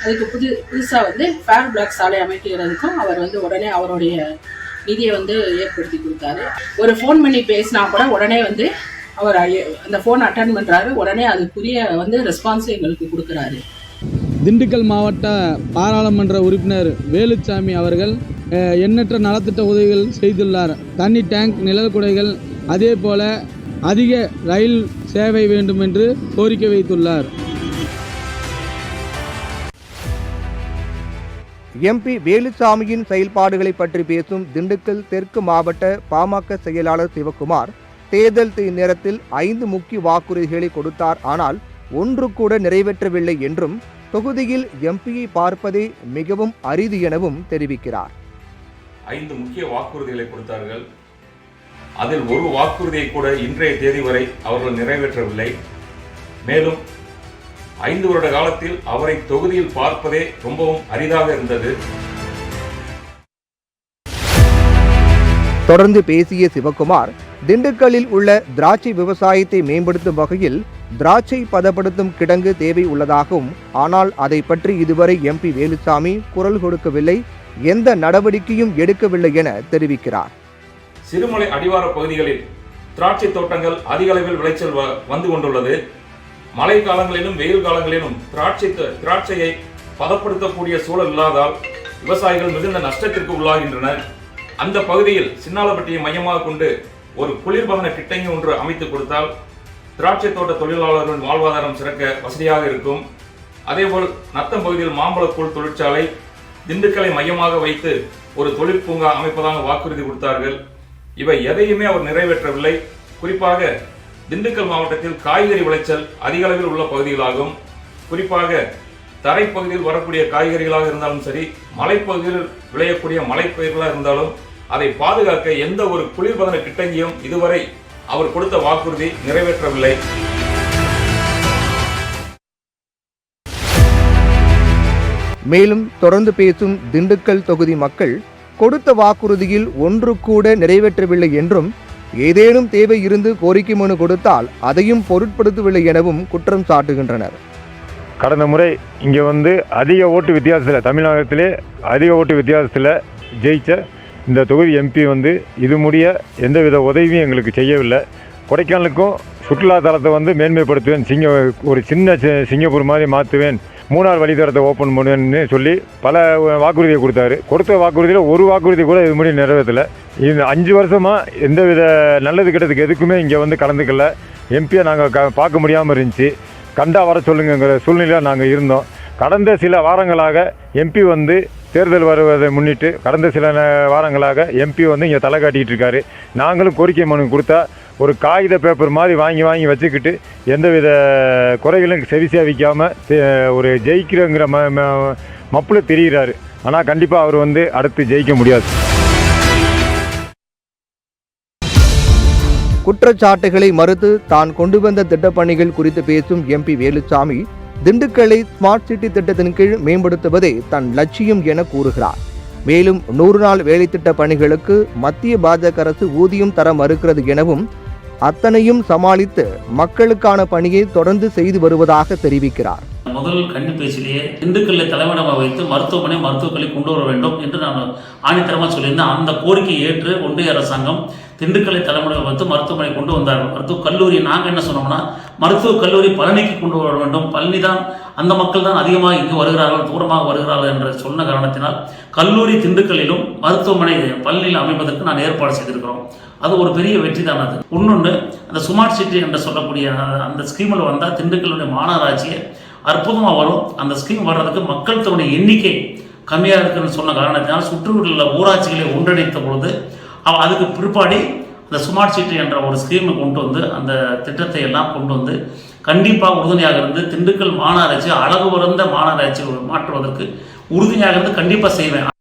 அதுக்கு புதுசாக ஃபேர் பிளாக் சாலை அமைக்கிறதுக்கும் அவர் உடனே அவருடைய நிதியை ஏற்படுத்தி கொடுத்தாரு. ஒரு ஃபோன் பண்ணி பேசினா கூட உடனே அவர் அந்த ஃபோன் அட்டன் பண்ணுறாரு, உடனே அதுக்குரிய ரெஸ்பான்ஸை எங்களுக்கு கொடுக்குறாரு. திண்டுக்கல் மாவட்ட பாராளுமன்ற உறுப்பினர் வேலுச்சாமி அவர்கள் எண்ணற்ற நலத்திட்ட உதவிகள் செய்துள்ளார். தண்ணி டேங்க், நிழல் குடைகள், அதே போல அதிக ரயில் சேவை வேண்டும் என்று கோரிக்கை வைத்துள்ளார். எம்பி வேலுச்சாமியின் செயல்பாடுகளை பற்றி பேசும் திண்டுக்கல் தெற்கு மாவட்ட பாமக செயலாளர் சிவகுமார், தேர்தல் நேரத்தில் 5 முக்கிய வாக்குறுதிகளை கொடுத்தார், ஆனால் ஒன்று கூட நிறைவேற்றவில்லை என்றும், தொகுதியில் எம்பியை பார்ப்பதே மிகவும் அரிது எனவும் தெரிவிக்கிறார். 5 முக்கிய வாக்குறுதிகளை கொடுத்தார்கள். அதில் ஒரு வாக்குறுதியை கூட இன்றைய தேதி வரை அவர்கள் நிறைவேற்றவில்லை. மேலும் 5 வருட காலத்தில் அவரை தொகுதியில் பார்ப்பதே ரொம்பவும் அரிதாக இருந்தது. தொடர்ந்து பேசிய சிவகுமார், திண்டுக்கல்லில் உள்ள திராட்சை விவசாயத்தை மேம்படுத்தும் வகையில் திராட்சை பதப்படுத்தும் கிடங்கு தேவை உள்ளதாகவும், ஆனால் அதை பற்றி இதுவரை எம்பி வேலுச்சாமி குரல் கொடுக்கவில்லை, எந்த நடவடிக்கையும் எடுக்கவில்லை என தெரிவிக்கிறார். சிறுமலை அடிவார பகுதிகளில் திராட்சை தோட்டங்கள் அதிக அளவில் விளைச்சல் வந்து கொண்டுள்ளது. மழை காலங்களிலும் வெயில் காலங்களிலும் திராட்சையை பதப்படுத்தக்கூடிய சூழல் இல்லாதால் விவசாயிகள் மிகுந்த நஷ்டத்திற்கு உள்ளாகின்றனர். அந்த பகுதியில் சின்னாலப்பட்டியை மையமாக கொண்டு ஒரு குளிர்பதன கிட்டங்கி ஒன்று அமைத்து கொடுத்தால் திராட்சை தோட்ட தொழிலாளர்களின் வாழ்வாதாரம் சிறக்க வசதியாக இருக்கும். அதேபோல் நத்தம் பகுதியில் மாம்பழக்கூழ் தொழிற்சாலை, திண்டுக்கலை மையமாக வைத்து ஒரு தொழிற்பூங்கா அமைப்பதாக வாக்குறுதி கொடுத்தார்கள். இவை எதையுமே அவர் நிறைவேற்றவில்லை. குறிப்பாக திண்டுக்கல் மாவட்டத்தில் காய்கறி விளைச்சல் அதிக அளவில் உள்ள பகுதிகளாகும். குறிப்பாக தரைப்பகுதியில் வரக்கூடிய காய்கறிகளாக இருந்தாலும் சரி, மலைப்பகுதியில் விளையக்கூடிய மலைப்பயிர்களாக இருந்தாலும் அதை பாதுகாக்க எந்த ஒரு குளிர்பதன கிட்டங்கியும் இதுவரை அவர் கொடுத்த வாக்குறுதி நிறைவேற்றவில்லை. மேலும் தொடர்ந்து பேசும் திண்டுக்கல் தொகுதி மக்கள், கொடுத்த வாக்குறுதியில் ஒன்று கூட நிறைவேற்றவில்லை என்றும், ஏதேனும் தேவை இருந்து கோரிக்கை மனு கொடுத்தால் அதையும் பொருட்படுத்தவில்லை எனவும் குற்றம் சாட்டுகின்றனர். கடந்த முறை இங்கே அதிக ஓட்டு வித்தியாசத்தில், தமிழகத்திலே அதிக ஓட்டு வித்தியாசத்தில் ஜெயித்த இந்த தொகுதி எம்பி இது முடிய எந்தவித உதவியும் எங்களுக்கு செய்யவில்லை. கொடைக்கானலுக்கும் சுற்றுலாத்தலத்தை மேன்மைப்படுத்துவேன், ஒரு சின்ன சிங்கப்பூர் மாதிரி மாற்றுவேன், 3ஆவது வழித்தடத்தை ஓப்பன் பண்ணுவேன்னு சொல்லி பல வாக்குறுதியை கொடுத்தாரு. கொடுத்த வாக்குறுதியில் ஒரு வாக்குறுதி கூட இது முடிய நிறைவேற்றலை. இந்த 5 வருஷமாக எந்தவித நல்லது கிட்டத்துக்கு எதுக்குமே இங்கே கலந்துக்கல. எம்பியை நாங்கள் பார்க்க முடியாமல் இருந்துச்சு. கண்டா வர சொல்லுங்கிற சூழ்நிலையில் நாங்கள் இருந்தோம். கடந்த சில வாரங்களாக எம்பி தேர்தல் வருவதை முன்னிட்டு கடந்த சில வாரங்களாக எம்பி இங்கே தலை காட்டிகிட்டு இருக்காரு. நாங்களும் கோரிக்கை மனு கொடுத்தா ஒரு காகித பேப்பர் மாதிரி வாங்கி வச்சுக்கிட்டு எந்தவித குறைகளும் செவிசாவிக்காமல் ஒரு ஜெயிக்கிறங்கிற மப்பில் தெரிகிறாரு. ஆனால் கண்டிப்பாக அவர் அடுத்து ஜெயிக்க முடியாது. குற்றச்சாட்டுகளை மறுத்து தான் கொண்டு வந்த திட்டப்பணிகள் குறித்து பேசும் எம்பி வேலுச்சாமி, திண்டுக்கல்லை ஸ்மார்ட் சிட்டி திட்டத்தின் கீழ் மேம்படுத்துவதே தன் லட்சியம் என கூறுகிறார். மேலும் 100 நாள் வேலை திட்ட பணிகளுக்கு மத்திய பாஜக அரசு ஊதியம் தர மறுக்கிறது எனவும், அத்தனையும் சமாளித்து மக்களுக்கான பணியை தொடர்ந்து செய்து வருவதாக தெரிவிக்கிறார். முதல் கன்னி பேச்சிலேயே திண்டுக்கல்லை தலைமையிடமாக வைத்து மருத்துவக் கல்வி கொண்டு வர வேண்டும் என்று நான் ஆணித்தரமாக சொல்லியிருந்தேன். அந்த கோரிக்கையை ஏற்று ஒன்றிய அரசாங்கம் திண்டுக்கல்லை தலைமையிடமாக வைத்து மருத்துவமனை கொண்டு வந்தார்கள். மருத்துவக் கல்லூரி நாங்கள் என்ன சொன்னோம்னா, மருத்துவக் கல்லூரி பழனிக்கு கொண்டு வர வேண்டும், பழனி தான் அந்த மக்கள் தான் அதிகமாக இங்கு வருகிறார்கள், தூரமாக வருகிறார்கள் என்று சொன்ன காரணத்தினால் கல்லூரி திண்டுக்கல்லிலும் மருத்துவமனை பழனியில் அமைப்பதற்கு நான் ஏற்பாடு செய்திருக்கிறோம். அது ஒரு பெரிய வெற்றி தான். அது இன்னொன்று, அந்த ஸ்மார்ட் சிட்டி என்று சொல்லக்கூடிய அந்த ஸ்கீமில் வந்தால் திண்டுக்கல்லுடைய மாநகராட்சியை அற்புதமாக வரும். அந்த ஸ்கீம் வர்றதுக்கு மக்கள் தொகை எண்ணிக்கை கம்மியாக இருக்குன்னு சொன்ன காரணத்தினால் சுற்றுயுள்ள ஊராட்சிகளை ஒன்றிணைத்த பொழுது அதுக்கு பிற்பாடி அந்த ஸ்மார்ட் சிட்டி என்ற ஒரு ஸ்கீமை கொண்டு வந்து அந்த திட்டத்தை எல்லாம் கொண்டு வந்து கண்டிப்பாக உறுதுணையாக இருந்து திண்டுக்கல் மாநகராட்சி அழகு பிறந்த மாநகராட்சி மாற்றுவதற்கு உறுதுணையாக இருந்து கண்டிப்பாக செய்வேன்.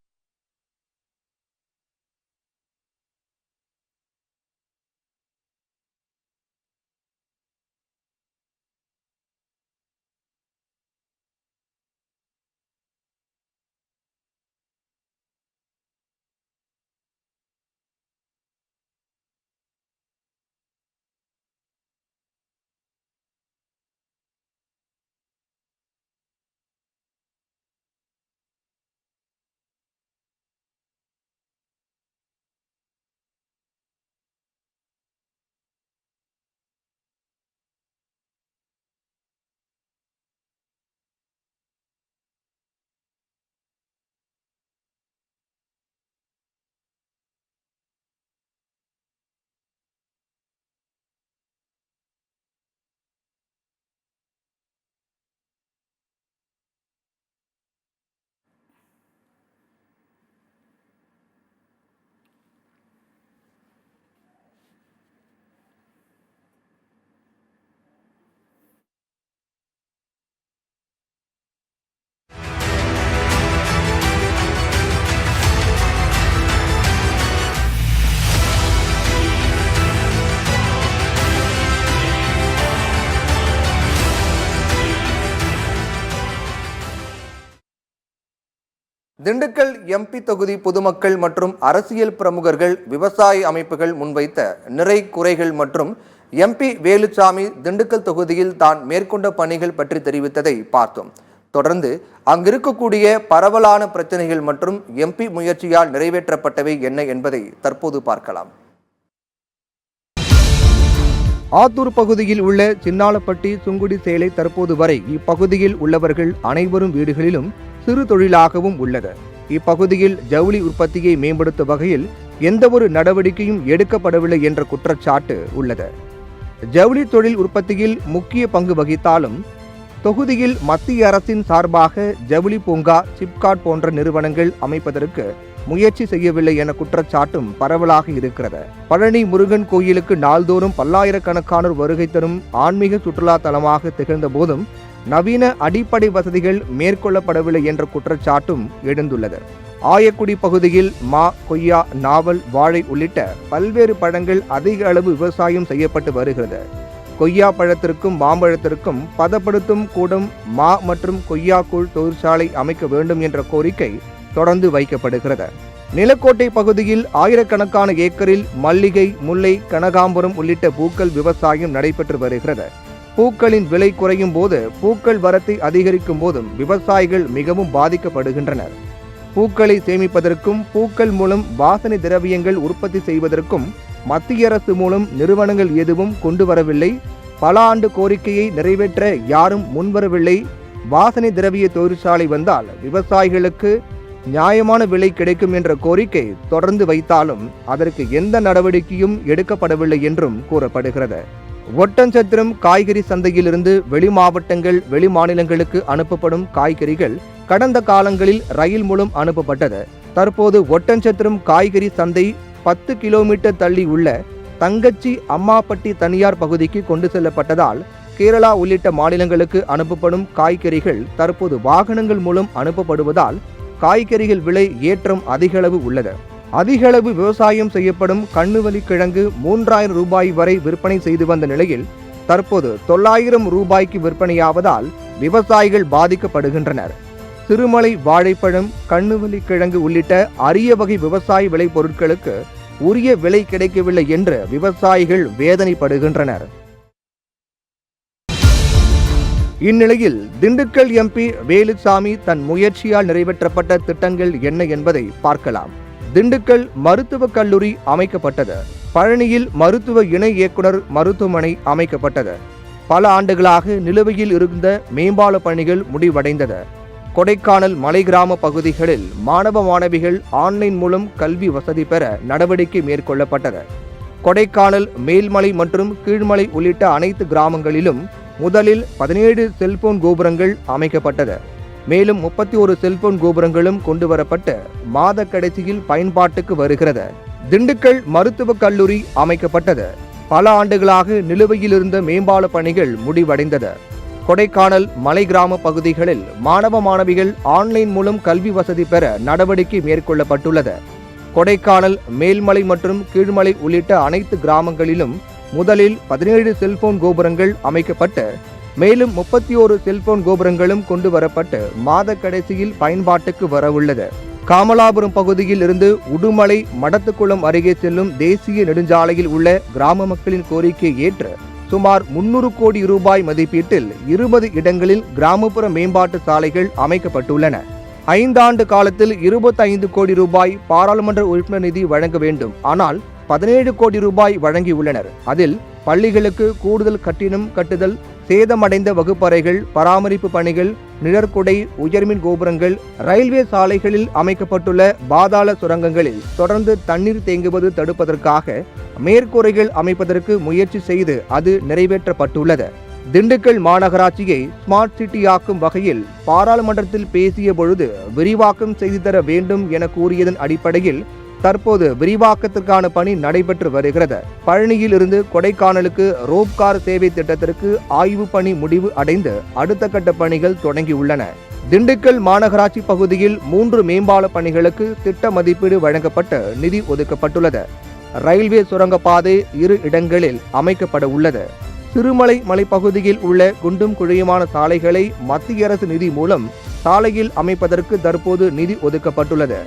திண்டுக்கல் எம்பி தொகுதி பொதுமக்கள் மற்றும் அரசியல் பிரமுகர்கள், விவசாய அமைப்புகள் முன்வைத்த நிறை குறைகள் மற்றும் எம்பி வேலுச்சாமி திண்டுக்கல் தொகுதியில் தான் மேற்கொண்ட பணிகள் பற்றி தெரிவித்ததை பார்த்தோம். தொடர்ந்து அங்கிருக்கக்கூடிய பரவலான பிரச்சனைகள் மற்றும் எம்பி முயற்சியால் நிறைவேற்றப்பட்டவை என்ன என்பதை தற்போது பார்க்கலாம். ஆத்தூர் பகுதியில் உள்ள சின்னாலப்பட்டி சுங்குடி சேலை தற்போது வரை இப்பகுதியில் உள்ளவர்கள் அனைவரும் வீடுகளிலும் சிறு தொழிலாகவும் உள்ளது. இப்பகுதியில் ஜவுளி உற்பத்தியை மேம்படுத்தும் வகையில் எந்தவொரு நடவடிக்கையும் எடுக்கப்படவில்லை என்ற குற்றச்சாட்டு உள்ளது. ஜவுளி தொழில் உற்பத்தியில் முக்கிய பங்கு வகித்தாலும் தொகுதியில் மத்திய அரசின் சார்பாக ஜவுளி பூங்கா, சிப்காட் போன்ற நிறுவனங்கள் அமைப்பதற்கு முயற்சி செய்யவில்லை என குற்றச்சாட்டும் பரவலாக இருக்கிறது. பழனி முருகன் கோயிலுக்கு நாள்தோறும் பல்லாயிரக்கணக்கானோர் வருகை தரும் ஆன்மீக சுற்றுலா தலமாக திகழ்ந்த போதும் நவீன அடிப்படை வசதிகள் மேற்கொள்ளப்படவில்லை என்ற குற்றச்சாட்டும் எழுந்துள்ளது. ஆயக்குடி பகுதியில் மா, கொய்யா, நாவல், வாழை உள்ளிட்ட பல்வேறு பழங்கள் அதிக அளவு விவசாயம் செய்யப்பட்டு வருகிறது. கொய்யா பழத்திற்கும் மாம்பழத்திற்கும் பதப்படுத்தும் கூடம், மா மற்றும் கொய்யாக்கூழ் தொழிற்சாலை அமைக்க வேண்டும் என்ற கோரிக்கை தொடர்ந்து வைக்கப்படுகிறது. நிலக்கோட்டை பகுதியில் ஆயிரக்கணக்கான ஏக்கரில் மல்லிகை, முல்லை, கனகாம்பரம் உள்ளிட்ட பூக்கள் விவசாயம் நடைபெற்று வருகிறது. பூக்களின் விலை குறையும் போது, பூக்கள் வரத்தை அதிகரிக்கும் போதும் விவசாயிகள் மிகவும் பாதிக்கப்படுகின்றனர். பூக்களை சேமிப்பதற்கும் பூக்கள் மூலம் வாசனை திரவியங்கள் உற்பத்தி செய்வதற்கும் மத்திய அரசு மூலம் நிறுவனங்கள் எதுவும் கொண்டு வரவில்லை. பல ஆண்டு கோரிக்கையை நிறைவேற்ற யாரும் முன்வரவில்லை. வாசனை திரவிய தொழிற்சாலை வந்தால் விவசாயிகளுக்கு நியாயமான விலை கிடைக்கும் என்ற கோரிக்கை தொடர்ந்து வைத்தாலும் அதற்கு எந்த நடவடிக்கையும் எடுக்கப்படவில்லை என்றும் கூறப்படுகிறது. ஒட்டன்சத்திரம் காய்கறி சந்தையிலிருந்து வெளி மாவட்டங்கள், வெளி மாநிலங்களுக்கு அனுப்பப்படும் காய்கறிகள் கடந்த காலங்களில் ரயில் மூலம் அனுப்பப்பட்டது. தற்போது ஒட்டன்சத்திரம் காய்கறி சந்தை 10 கிலோமீட்டர் தள்ளி உள்ள தங்கச்சி அம்மாப்பட்டி தனியார் பகுதிக்கு கொண்டு செல்லப்பட்டதால் கேரளா உள்ளிட்ட மாநிலங்களுக்கு அனுப்பப்படும் காய்கறிகள் தற்போது வாகனங்கள் மூலம் அனுப்பப்படுவதால் காய்கறிகள் விலை ஏற்றம் அதிகளவு உள்ளது. அதிகளவு விவசாயம் செய்யப்படும் கண்ணுவலி கிழங்கு 3000 ரூபாய் வரை விற்பனை செய்து வந்த நிலையில் தற்போது 900 ரூபாய்க்கு விற்பனையாவதால் விவசாயிகள் பாதிக்கப்படுகின்றனர். சிறுமலை வாழைப்பழம், கண்ணுவலி கிழங்கு உள்ளிட்ட அரிய வகை விவசாய விளை பொருட்களுக்கு உரிய விலை கிடைக்கவில்லை என்று விவசாயிகள் வேதனைப்படுகின்றனர். இந்நிலையில் திண்டுக்கல் எம்பி வேலுச்சாமி தன் முயற்சியால் நிறைவேற்றப்பட்ட திட்டங்கள் என்ன என்பதை பார்க்கலாம். திண்டுக்கல் மருத்துவக் கல்லூரி அமைக்கப்பட்டது. பழனியில் மருத்துவ இணை இயக்குனர் மருத்துவமனை அமைக்கப்பட்டது. பல ஆண்டுகளாக நிலுவையில் இருந்த மேம்பால பணிகள் முடிவடைந்தது. கொடைக்கானல் மலை கிராம பகுதிகளில் மாணவ மாணவிகள் ஆன்லைன் மூலம் கல்வி வசதி பெற நடவடிக்கை மேற்கொள்ளப்பட்டது. கொடைக்கானல் மேல்மலை மற்றும் கீழ்மலை உள்ளிட்ட அனைத்து கிராமங்களிலும் முதலில் 17 செல்போன் கோபுரங்கள் அமைக்கப்பட்டது. மேலும் 31 செல்போன் கோபுரங்களும் கொண்டுவரப்பட்டு மாத கடைசியில் பயன்பாட்டுக்கு வருகிறது. திண்டுக்கல் மருத்துவக் கல்லூரி அமைக்கப்பட்டது. பல ஆண்டுகளாக நிலுவையில் இருந்த மேம்பால பணிகள் முடிவடைந்தது. கொடைக்கானல் மலை கிராம பகுதிகளில் மாணவ மாணவிகள் ஆன்லைன் மூலம் கல்வி வசதி பெற நடவடிக்கை மேற்கொள்ளப்பட்டுள்ளது. கொடைக்கானல் மேல்மலை மற்றும் கீழ்மலை உள்ளிட்ட அனைத்து கிராமங்களிலும் முதலில் 17 செல்போன் கோபுரங்கள் அமைக்கப்பட்டு மேலும் 31 செல்போன் கோபுரங்களும் கொண்டு வரப்பட்டு மாத கடைசியில் பயன்பாட்டுக்கு வரவுள்ளது. காமலாபுரம் பகுதியில் இருந்து உடுமலை மடத்துக்குளம் அருகே செல்லும் தேசிய நெடுஞ்சாலையில் உள்ள கிராம மக்களின் கோரிக்கையை ஏற்று சுமார் 300 கோடி ரூபாய் மதிப்பீட்டில் 20 இடங்களில் கிராமப்புற மேம்பாட்டு சாலைகள் அமைக்கப்பட்டுள்ளன. 5 ஆண்டு காலத்தில் 25 கோடி ரூபாய் பாராளுமன்ற உறுப்பினர் நிதி வழங்க வேண்டும். ஆனால் 17 கோடி ரூபாய் வழங்கியுள்ளனர். அதில் பள்ளிகளுக்கு கூடுதல் கட்டிடம் கட்டுதல், சேதமடைந்த வகுப்பறைகள், பராமரிப்பு பணிகள், நிழற்குடை, உயர்மின் கோபுரங்கள், ரயில்வே சாலைகளில் அமைக்கப்பட்டுள்ள பாதாள சுரங்கங்களில் தொடர்ந்து தண்ணீர் தேங்குவது தடுப்பதற்காக மேற்கூரைகள் அமைப்பதற்கு முயற்சி செய்து அது நிறைவேற்றப்பட்டுள்ளது. திண்டுக்கல் மாநகராட்சியை ஸ்மார்ட் சிட்டியாக்கும் வகையில் பாராளுமன்றத்தில் பேசிய பொழுது விரிவாக்கம் செய்து தர வேண்டும் என கூறியதன் அடிப்படையில் தற்போது விரிவாக்கத்திற்கான பணி நடைபெற்று வருகிறது. பழனியில் இருந்து கொடைக்கானலுக்கு ரோப்கார் சேவை திட்டத்திற்கு ஆய்வு பணி முடிவு அடைந்து அடுத்த கட்ட பணிகள் தொடங்கியுள்ளன. திண்டுக்கல் மாநகராட்சி பகுதியில் 3 மேம்பால பணிகளுக்கு திட்ட மதிப்பீடு வழங்கப்பட்டு நிதி ஒதுக்கப்பட்டுள்ளது. ரயில்வே சுரங்கப்பாதை 2 இடங்களில் அமைக்கப்பட உள்ளது. சிறுமலை மலைப்பகுதியில் உள்ள குண்டும் குழியுமான சாலைகளை மத்திய அரசு நிதி மூலம் சாலையில் அமைப்பதற்கு தற்போது நிதி ஒதுக்கப்பட்டுள்ளது.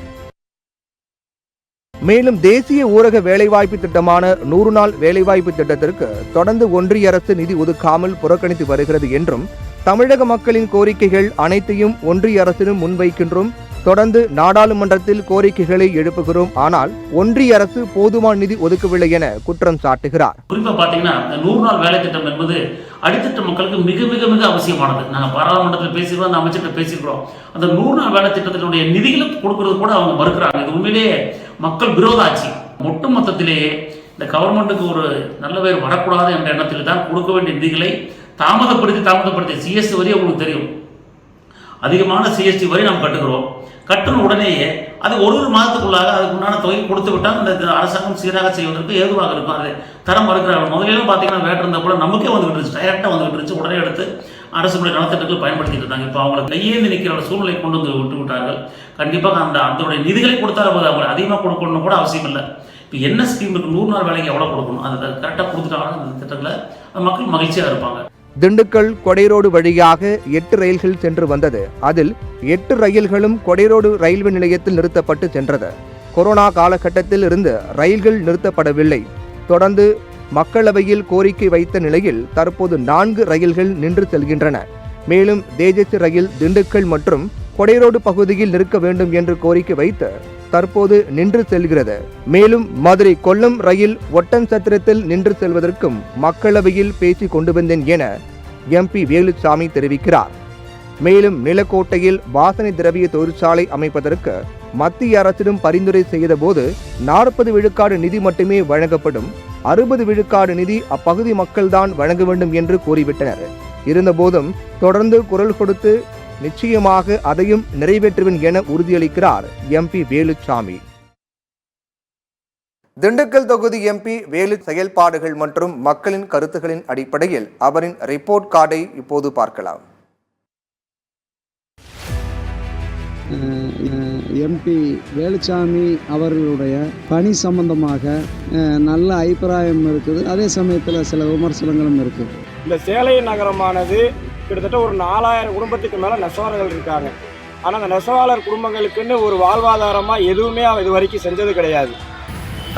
மேலும் தேசிய ஊரக வேலைவாய்ப்பு திட்டமான 100 நாள் வேலைவாய்ப்பு திட்டத்திற்கு தொடர்ந்து ஒன்றிய அரசு நிதி ஒதுக்காமல் புறக்கணித்து வருகிறது என்றும், தமிழக மக்களின் கோரிக்கைகள் அனைத்தையும் ஒன்றிய அரசிடம் முன்வைக்கின்றோம், தொடர்ந்து நாடாளுமன்றத்தில் கோரிக்கைகளை எழுப்புகிறோம், ஆனால் ஒன்றிய அரசு போதுமான நிதி ஒதுக்கவில்லை என குற்றம் சாட்டுகிறார். குறிப்பா பாத்தீங்கன்னா இந்த 100 நாள் வேலை திட்டம் என்பது அடித்தட்ட மக்களுக்கு மிக மிக மிக அவசியமானது. நாங்கள் பாராளுமன்றத்தில் பேசிக்கிறோம், அந்த அமைச்சர்கிட்ட பேசிக்கிறோம். அந்த 100 நாள் வேலை திட்டத்தினுடைய நிதிகளை கொடுக்கறது கூட அவங்க மறுக்கிறாங்க. இது உண்மையிலேயே மக்கள் விரோத ஆட்சி. ஒட்டு மொத்தத்திலேயே இந்த கவர்மெண்ட்டுக்கு ஒரு நல்ல பேர் வரக்கூடாது என்ற எண்ணத்தில் தான் கொடுக்க வேண்டிய நிதிகளை தாமதப்படுத்தி சிஎஸ்டி வரி உங்களுக்கு தெரியும், அதிகமான சிஎஸ்டி வரி நாம் கட்டுகிறோம். கட்டண உடனேயே அது ஒரு மாதத்துக்குள்ளாக அதுக்கு உண்டான தொகை கொடுத்து விட்டால் இந்த அரசாங்கம் சீராக செய்வதற்கு ஏதுவாக இருக்கும். அது தரம் மறுக்கிறார்கள். முதலிலும் பார்த்தீங்கன்னா வேட் இருந்த போல நமக்கே வந்துகிட்டு இருந்துச்சு, டைரக்டாக வந்துகிட்டு இருந்துச்சு. உடனே எடுத்து அரசுடைய நலத்திட்டங்கள் பயன்படுத்திட்டு இருந்தாங்க. இப்போ அவங்களை கையேந்து நிற்கிற சூழ்நிலை கொண்டு வந்து விட்டு விட்டார்கள். கண்டிப்பாக அதனுடைய நிதிகளை கொடுத்தால் அவங்களை அதிகமாக கொடுக்கணும் கூட அவசியம் இல்லை. இப்போ என்ன ஸ்கீம் இருக்கு, 100 நாள் வேலைக்கு எவ்வளோ கொடுக்கணும், அதை கரெக்டாக கொடுத்துட்டாங்கன்னா இந்த திட்டங்களை மக்கள் மகிழ்ச்சியாக இருப்பாங்க. திண்டுக்கல் கொடைரோடு வழியாக 8 ரயில்கள் சென்று வந்தது. அதில் 8 ரயில்களும் கொடைரோடு ரயில்வே நிலையத்தில் நிறுத்தப்பட்டு சென்றது. கொரோனா காலகட்டத்தில் இருந்து ரயில்கள் நிறுத்தப்படவில்லை. தொடர்ந்து மக்களவையில் கோரிக்கை வைத்த நிலையில் தற்போது 4 ரயில்கள் நின்று செல்கின்றன. மேலும் தேஜஸ் ரயில் திண்டுக்கல் மற்றும் கொடைரோடு பகுதியில் நிற்க வேண்டும் என்று கோரிக்கை வைத்து தற்போது நின்று செல்கிறது. மேலும் மதுரை கொல்லம் ரயில் ஒட்டன்சத்திரத்தில் நின்று செல்வதற்கும் மக்களவையில் பேசி கொண்டு வந்தேன் என எம்பி வேலுச்சாமி தெரிவிக்கிறார். மேலும் நிலக்கோட்டையில் வாசனை திரவிய தொழிற்சாலை அமைப்பதற்கு மத்திய அரசிடம் பரிந்துரை செய்தபோது 40 விழுக்காடு நிதி மட்டுமே வழங்கப்படும், 60 விழுக்காடு நிதி அப்பகுதி மக்கள்தான் வழங்க வேண்டும் என்று கூறிவிட்டனர். இருந்தபோதும் தொடர்ந்து குரல் கொடுத்து நிச்சயமாக அதையும் நிறைவேற்றுவேன் என உறுதியளிக்கிறார் எம்பி வேலுச்சாமி. திண்டுக்கல் தொகுதி எம்பி வேலு செயல்பாடுகள் மற்றும் மக்களின் கருத்துகளின் அடிப்படையில் அவரின் ரிப்போர்ட் கார்டை இப்போது பார்க்கலாம். எம்பி வேலுச்சாமி அவர்களுடைய பணி சம்பந்தமாக நல்ல அபிப்பிராயம் இருக்குது. அதே சமயத்தில் சில விமர்சனங்களும் இருக்குது. இந்த சேலை நகரமானது கிட்டத்தட்ட ஒரு 4000 குடும்பத்துக்கு மேலே நெசவாளர்கள் இருக்காங்க. ஆனால் அந்த நெசவாளர் குடும்பங்களுக்குன்னு ஒரு வாழ்வாதாரமாக எதுவுமே அவன் இது வரைக்கும் செஞ்சது கிடையாது.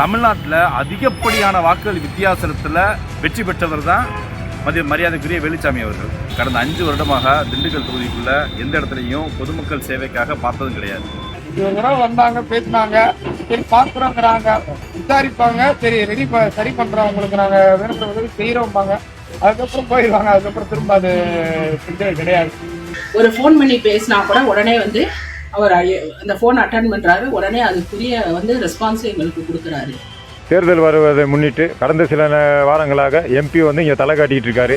தமிழ்நாட்டில் அதிகப்படியான வாக்குகள் வித்தியாசத்தில் வெற்றி பெற்றவர் தான் மரியாதைக்குரிய வேலுச்சாமி அவர்கள் கடந்த 5 வருடமாக திண்டுக்கல் தொகுதிக்குள்ள எந்த இடத்துலையும் பொதுமக்கள் சேவைக்காக பார்த்ததும் கிடையாது. ஒரு தடவை வந்தாங்க, பேசினாங்க, சரி பார்க்குறோங்கிறாங்க, விசாரிப்பாங்க, சரி சரி பண்ணுறோம், உங்களுக்கு நாங்கள் வேணுங்கிற உதவி செய்கிறோம்பாங்க, அதுக்கப்புறம் போயிடுவாங்க. அதுக்கப்புறம் திரும்ப அது செஞ்சது கிடையாது. ஒரு ஃபோன் பண்ணி பேசினா கூட உடனே வந்து அவர் அந்த ஃபோன் அட்டன் பண்ணுறாரு, உடனே அதுக்குரிய ரெஸ்பான்ஸ் எங்களுக்கு கொடுக்குறாரு. தேர்தல் வருவதை முன்னிட்டு கடந்த சில வாரங்களாக எம்பி இங்கே தலை காட்டிக்கிட்டு இருக்காரு.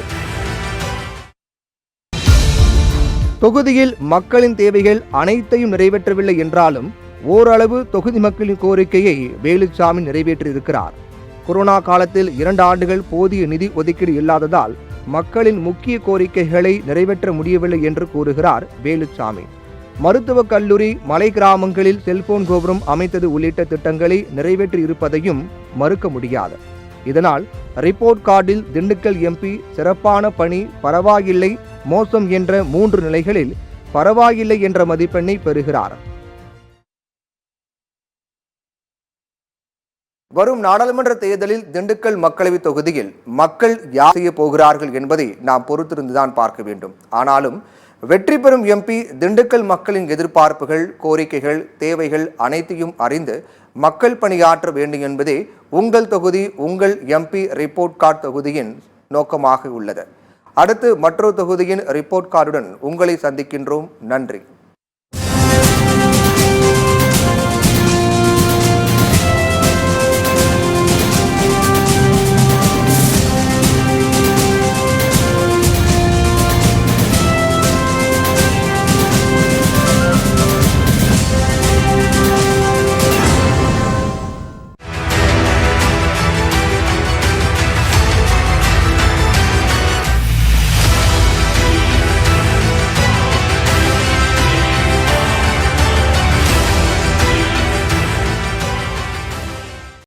தொகுதியில் மக்களின் தேவைகள் அனைத்தையும் நிறைவேற்றவில்லை என்றாலும் ஓரளவு தொகுதி மக்களின் கோரிக்கையை வேலுச்சாமி நிறைவேற்றியிருக்கிறார். கொரோனா காலத்தில் 2 ஆண்டுகள் போதிய நிதி ஒதுக்கீடு இல்லாததால் மக்களின் முக்கிய கோரிக்கைகளை நிறைவேற்ற முடியவில்லை என்று கூறுகிறார் வேலுச்சாமி. மருத்துவக் கல்லூரி, மலை கிராமங்களில் செல்போன் கோபுரம் அமைத்தது உள்ளிட்ட திட்டங்களை நிறைவேற்றி இருப்பதையும் மறுக்க முடியாது. இதனால் ரிப்போர்ட் கார்டில் திண்டுக்கல் எம்பி சிறப்பான பணி, பரவாயில்லை, மோசம் என்ற 3 நிலைகளில் பரவாயில்லை என்ற மதிப்பெண்ணை பெறுகிறார். வரும் நாடாளுமன்ற தேர்தலில் திண்டுக்கல் மக்களவைத் தொகுதியில் மக்கள் யார் செய்ய போகிறார்கள் என்பதை நாம் பொறுத்திருந்துதான் பார்க்க வேண்டும். ஆனாலும் வெற்றி பெறும் எம்பி திண்டுக்கல் மக்களின் எதிர்பார்ப்புகள், கோரிக்கைகள், தேவைகள் அனைத்தையும் அறிந்து மக்கள் பணியாற்ற வேண்டும் என்பதே உங்கள் தொகுதி உங்கள் எம்பி ரிப்போர்ட் கார்டு தொகுதியின் நோக்கமாக உள்ளது. அடுத்து மற்றொரு தொகுதியின் ரிப்போர்ட் கார்டுடன் உங்களை சந்திக்கின்றோம். நன்றி.